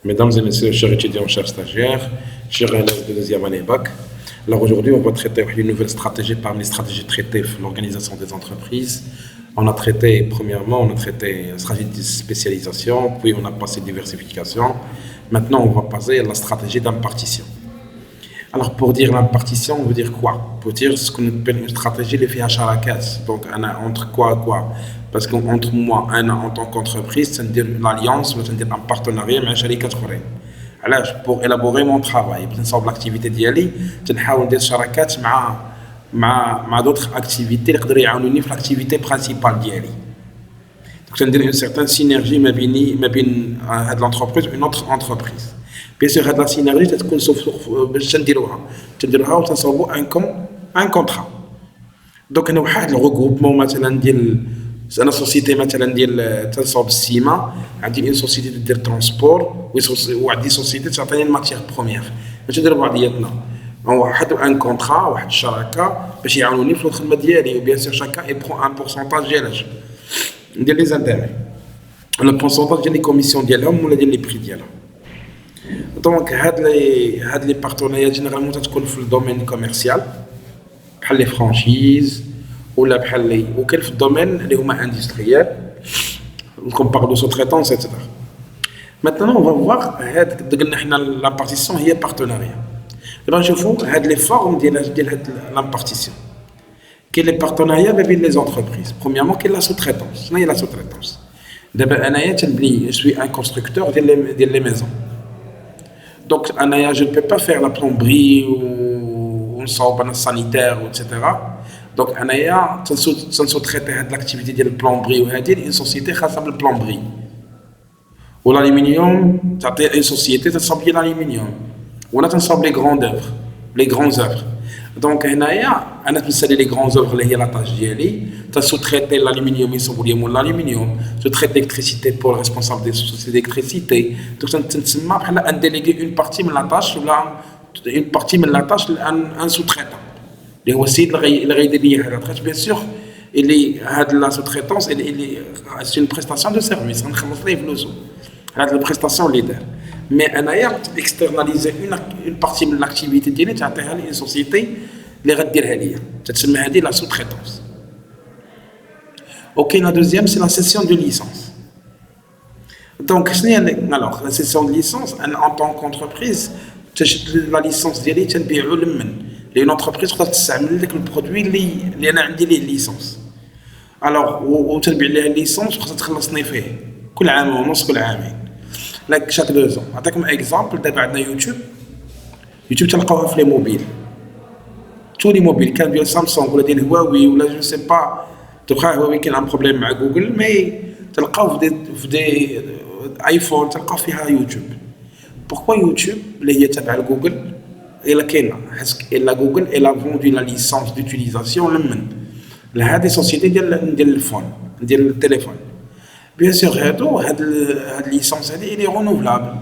Mesdames et messieurs, chers étudiants, chers stagiaires, chers élèves de deuxième année bac, alors aujourd'hui on va traiter une nouvelle stratégie parmi les stratégies traitées pour l'organisation des entreprises. Premièrement, on a traité la stratégie de spécialisation, puis on a passé diversification. Maintenant, on va passer à la stratégie d'impartition. Alors pour dire l'impartition, on veut dire quoi? Pour dire ce qu'on appelle une stratégie de fiha sharakat. Donc entre quoi et quoi? Parce qu'entre moi, en tant qu'entreprise, c'est dire l'alliance, c'est dire un partenariat avec شركات أخرين. علاش pour élaborer mon travail باش نصاوب l'activité ديالي تنحاول ندير شراكات مع d'autres activités اللي يقدروا يعاونوني في l'activité principale ديالي. Donc تندير une certaine synergie ما بين هاد l'entreprise et une autre entreprise. Bien sûr هاد la synergie تكون باش تنديروها وتنصاوبوا un contrat. Donc هنا واحد الغروبمون مثلا ديال انا سوسيتي مثلا ديال تنصاوب السيما عندي اون سوسيتي دير ترونسبور وعندي سوسيتي تعطيني الماتيير بروميير باش ندير بعضياتنا واحد ان كونطرا واحد الشراكه باش يعاونوني في الخدمه ديالي وبيان سور شاكا يبرون ان بورسونتاج ديالاش ديال لي زانتيري لو بورسونتاج ديال لي كوميسيون ديالهم ولا ديال لي بري ديالهم. دونك هاد لي بارتنيريات جينيرالمون تكون في الدومين كوميرسيال بحال لي فرانشيز ولا بحال لي وكاين في الدومين اللي هما اندستريال كون بار دو سو-traitance etc. Maintenant on va voir هاد قلنا حنا l'impartition هي partenariat. دابا نشوفوا هاد لي فورم ديال هاد l'impartition. كاين لي بارتناريا ما بين لي زونتربريز. Premièrement كاين لا sous-traitance. شنو هي لا sous-traitance؟ دابا انايا تنبني je suis un constructeur ديال لي ميزون. Donc انايا je ne peux pas faire la plomberie ou نصاوب انا sanitaire etc. Donc انايا تنسو-traiter هاد l'activité ديال البلومبري وهادي une société خاصه بالبلومبري. والالومنيوم تعطي une société تنصاوب لي الالومنيوم ولا تنصاوب لي grandes œuvres. Donc هنايا انا تنسالي لي grandes œuvres اللي هي لاطاج ديالي تنسو-traiter الالومنيوم يصاوبوا لي مول الالومنيوم traite l'électricité pour le responsable des sociétés d'électricité. Donc تنسمى بحال ان délégué une partie من لاطاج ولا une partie من لاطاج ان sous-traitant اللي هو السيد اللي غيدير لي هذا الطاج. بيان سور اللي هاد لا sous-traitance اللي سي اون بريستاسيون دو سيرفيس غنخلص ليه فلوسو هاد البريستاسيون اللي دار. مي انايا اكسترناليزي اون بارتي من لاكتيفيتي ديالي تعطيها لي سوسيتي اللي غديرها ليا تتسمى هذه لا sous-traitance. اوكي لا دوزيام سي لا سيسيون دو ليسونس. دونك شنو هي الوغ لا سيسيون دو ليسونس ان طون كونتربريز تشد لا ليسونس ديالي تنبيعو لمن لي انتربريز تقدر تستعمل داك البرودوي اللي انا عندي ليه ليسونس. الوغ وتنبيع ليه الليسونس وخاصها تخلصني فيه كل عام ونص كل عامين لاك شاك 2 ans. نعطيكم اكزامبل. دابا عندنا يوتيوب تلقاوها في لي موبيل تو لي موبيل كان ديال سامسونج ولا ديال هواوي ولا جو سي با تلقى هواوي كاين ان بروبليم مع جوجل مي تلقاو في دي ايفون تلقاو فيها يوتيوب. بوركوا يوتيوب اللي هي تابعه لجوجل الا كاينه حيت الا جوجل الا فوندي لا ليسونس ديوتيليزاسيون لمن لهذه سوسيتي ديال الفون ديال التليفون. بيان سور هاد الليسونس هذه لي رونوفلابل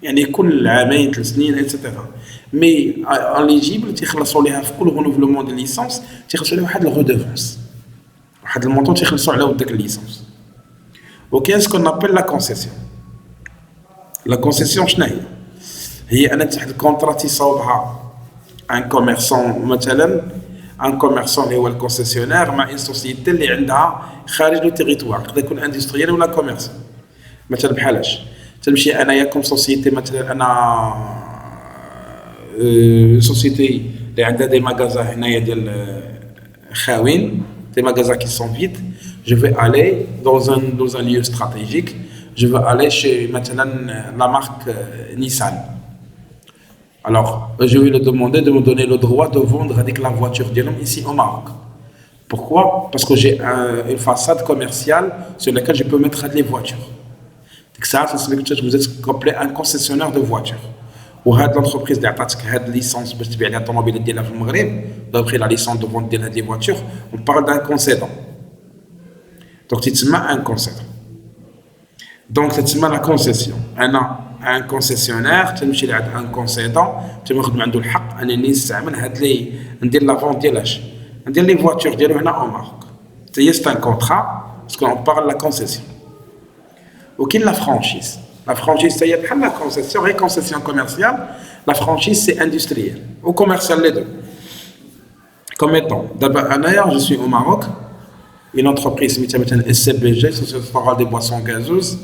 يعني كل عامين 3 سنين ايتترا. مي اليجيبل تيخلصوا ليها في كل رونوفلمون ديال ليسونس تيخلصوا لها واحد الغودوفونس واحد المونطون تيخلصوا على داك الليسونس. وكاين سكون ابل لا كونسيسيون. لا كونسيسيون شنو هي انا تحت الكونطرا تيصاوبها ان كوميرسون مثلا ان كوميرسون اللي هو الكونسيسيونير مع ان سوسيتي اللي عندها خارج لو تيريتوار يقدر يكون اندستريال ولا كوميرسيال. مثلا بحالاش تمشي انايا كوم سوسيتي مثلا انا سوسيتي اللي عندها دي ماغازا هنايا ديال خاوين دي ماغازا كي سون فيد جو في الي dans un lieu stratégique. Je veux aller chez maintenant la marque Nissan. Alors, je vais le demander de me donner le droit de vendre avec la voiture de l'homme ici au Maroc. Pourquoi? Parce que j'ai une façade commerciale sur laquelle je peux mettre les voitures. Donc ça signifie que vous êtes complet un concessionnaire de voitures. Ou l'entreprise qui a une licence pour vendre des automobiles au Maghreb, d'après la licence de vendre des voitures, on parle d'un concédant. Donc c'est un concédant. Donc c'est la concession. Un concessionnaire تمشي لعند ان كونسيدون تاخذ من عنده الحق انني نستعمل هاد لي ندير لا فونت ديالاش ندير لي فواتور ديالو هنا او مارك. سي ان كونطرا باسكو اون بارل لا كونسيسيون. وكاين لا فرانشيز. La franchise, c'est la concession et concession commerciale. La franchise, c'est industriel ou commercial, les deux. Comme étant, d'abord, je suis au Maroc, une entreprise, SCBG, Société Centrale des Boissons Gazeuses,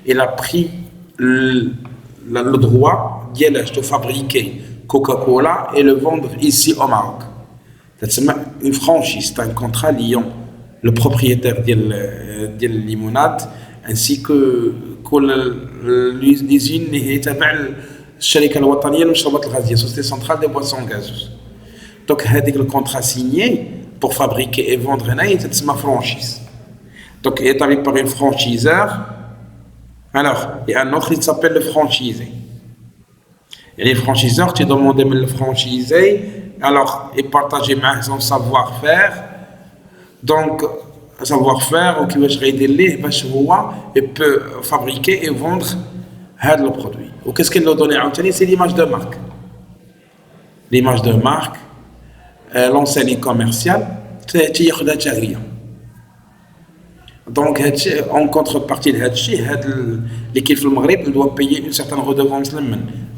elle a pris le droit de fabriquer Coca-Cola et le vendre ici au Maroc. C'est une franchise, c'est un contrat liant le propriétaire de la limonade ainsi que l'usine اللي هي تابع الشركة الوطنية للمشروبات الغازية, Société Centrale des Boissons Gazeuses. Donc, le contrat signé pour fabriquer et vendre c'est ma franchise. Donc, il est établi par un franchiseur. Alors, il y a un autre qui s'appelle le franchisé. Et les franchiseurs, tu demandes le franchisé, alors, il partage son savoir-faire. Donc, savoir-faire, ou qui va se aider, il peut fabriquer et vendre le produit. Ou qu'est-ce qu'il nous donne à obtenir? C'est l'image de marque. L'image de marque, l'enseigne commerciale, c'est donc, en contrepartie de l'équipe du Maghreb doit payer une certaine redevance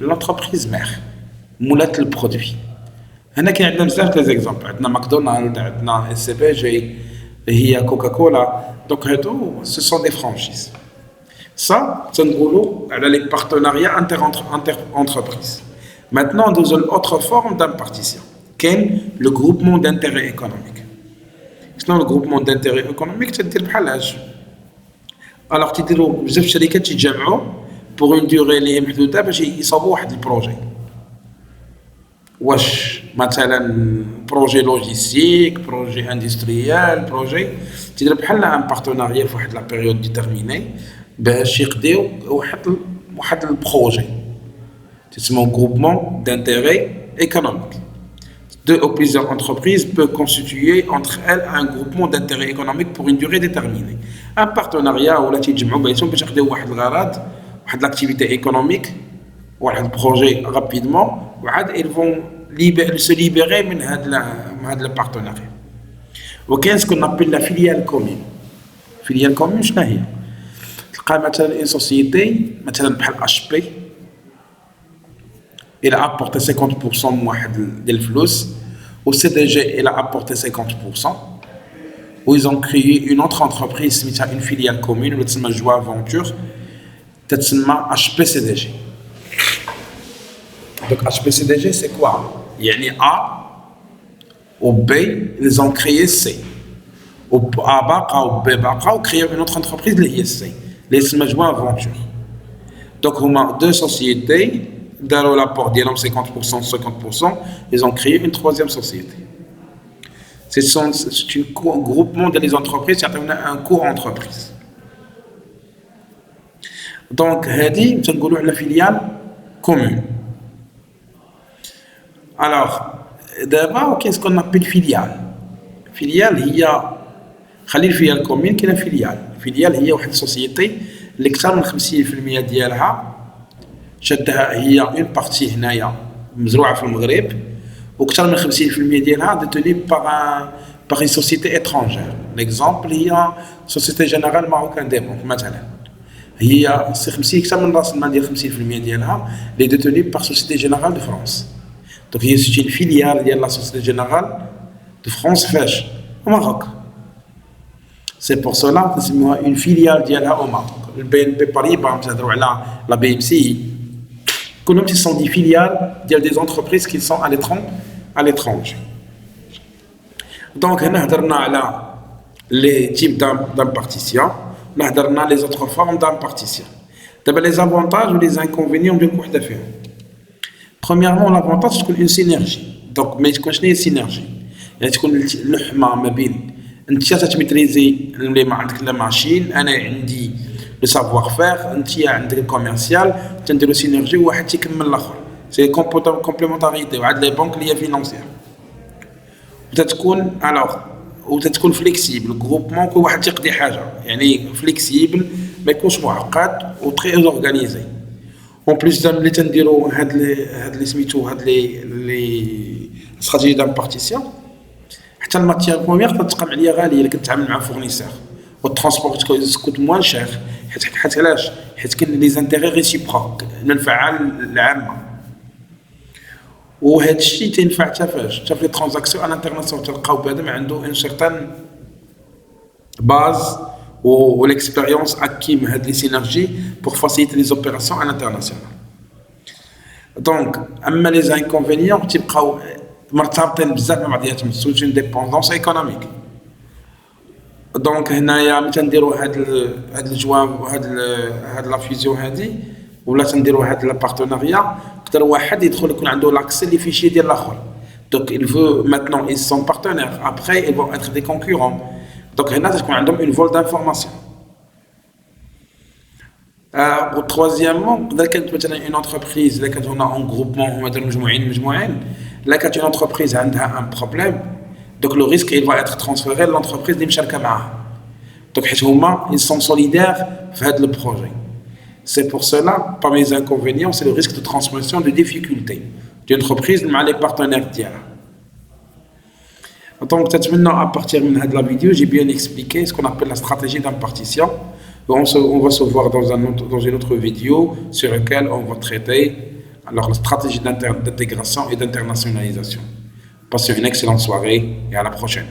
l'entreprise mère, moulette le produit. Il y a des exemples. Il y a McDonald's, il y a SCBG, il y a Coca-Cola. Donc, ce sont des franchises. Ça, c'est les partenariats inter-entreprises. Maintenant, dans une autre forme d'impartition, qui est le groupement d'intérêt économique. Sinon, le groupement d'intérêt économique, c'est le halage. Alors, tu dis, vous avez des sociétés pour une durée limitée, ils sont un projet. واش مثلا بروجي لوجيستيك, بروجي اندستريال, بروجي تدير بحال ان بارتناريا في واحد لا بيريود ديتيرميني باش يقضيو واحد البروجي تسمى groupement d'intérêt économique. Deux ou plusieurs entreprises peuvent constituer entre elles un groupement d'intérêt économique pour une durée déterminée. Un partenariat ولا تيجمعوا بيناتهم باش يقضيو واحد الغرض, واحد لاكتيفيتي ايكونوميك, واحد بروجي rapidement, ils vont se libérer de le partenariat. وكاين ce qu'on appelle la filiale commune. Filiale commune شنو هي؟ تلقى مثلا une société مثلا بحال HP, il a apporté 50% من واحد ديال الفلوس, au CDG il a apporté 50%, où ils ont créé une autre entreprise سميتها une filiale commune اللي تسمى Joie Aventure, تسمى HPCDG. Donc HPCDG c'est quoi? Il y a A, au B, ils ont créé C. Au A baqa, au B baqa, ont créé une autre entreprise, les C. Les Joie Aventure. Donc on a deux sociétés, dans l'apport d'ILM 50%, 50%, ils ont créé une troisième société. C'est un groupement de les entreprises, c'est un co-entreprise. Donc, c'est la filiale commune. Alors, d'abord, qu'est-ce qu'on appelle filiale? Filiale, il y a une filiale commune qui est une filiale. Filiale, il y a une société اللي أكثر من 50% ديالها شدها هي une partie هنايا مزروعة في المغرب, وأكثر من 50% ديالها détenue par une société étrangère. L'exemple هي Société Générale Marocaine des Banques مثلا. هي 50 أكثر من رأس المال ديال 50% ديالها اللي détenue par Société Générale de France. Donc, c'est une filiale de la Société Générale de France FECH au Maroc. C'est pour cela que c'est une filiale au Maroc. Le BNP Paribas, la BMCI, comme ce sont des filiales des entreprises qui sont à l'étranger. Donc, on a les types d'impartition, on a les autres formes d'impartition. D'abord, les avantages ou les inconvénients de quoi faire. Premièrement, l'avantage c'est une synergie. Donc, mais tu connais une synergie. يعني تكون اللحمة ما بين أنت تميتريزي اللي ما عندك لا ماشين, أنا عندي لو سافوار فير, أنت عندك الكوميرسيال, تنديرو سينرجي وواحد تيكمل الآخر. سي كومبليمونتاريتي وعاد لي بنك اللي هي فينانسيير. وتتكون وتتكون فليكسيبل, جروبمون كل واحد تيقضي حاجة, يعني فليكسيبل ما يكونش معقد و تري اورغانيزي. En plus اللي تنديرو هاد اللي سميتو هاد لي استراتيجي دامبارتيسيون, حتى الماتيير بروميير كتقام عليا غاليه الا كنت تعامل مع فورنيسور, والترونسبور coûte moins cher حيت علاش حيت كاين لي زانتيغي ريسيبروك المنفعه العامه وهذا الشيء تنفع حتى فاش حتى في لي ترانزاكسيون انترناسيونال تلقاو بنادم عنده ان سيغتان باز و l'expérience acquis من هاد لي سينرجي pour faciliter les opérations à l'international. Donc اما لي زانكونفينيون تيبقاو مرتبطين بزاف مع بعضياتهم سوت اون ديبوندونس ايكونوميك. دونك هنايا ملي تنديروا هاد الجواب هاد لا فيزيون هادي ولا تنديروا هاد لا بارتناريا يقدر واحد يدخل يكون عنده لاكسي لي فيشي ديال الاخر. Donc il veut maintenant ils sont partenaires après ils vont être des concurrents. Donc هنا تكون عندهم une vol d'information. و troisièmement إذا كانت مثلا une entreprise إذا كانت هنا en groupement هما داروا مجموعين إذا كانت une entreprise عندها un problème donc le risque il va être transféré l'entreprise اللي مشاركة معاها. Donc حيت هما ils sont solidaires في هذا le projet. C'est pour cela parmi les inconvénients c'est le risque de transmission de difficultés d'une entreprise مع les partenaires ديالها. Donc, à partir de la vidéo, j'ai bien expliqué ce qu'on appelle la stratégie d'impartition. On va se voir dans une autre vidéo sur laquelle on va traiter alors, la stratégie d'intégration et d'internationalisation. Passez une excellente soirée et à la prochaine.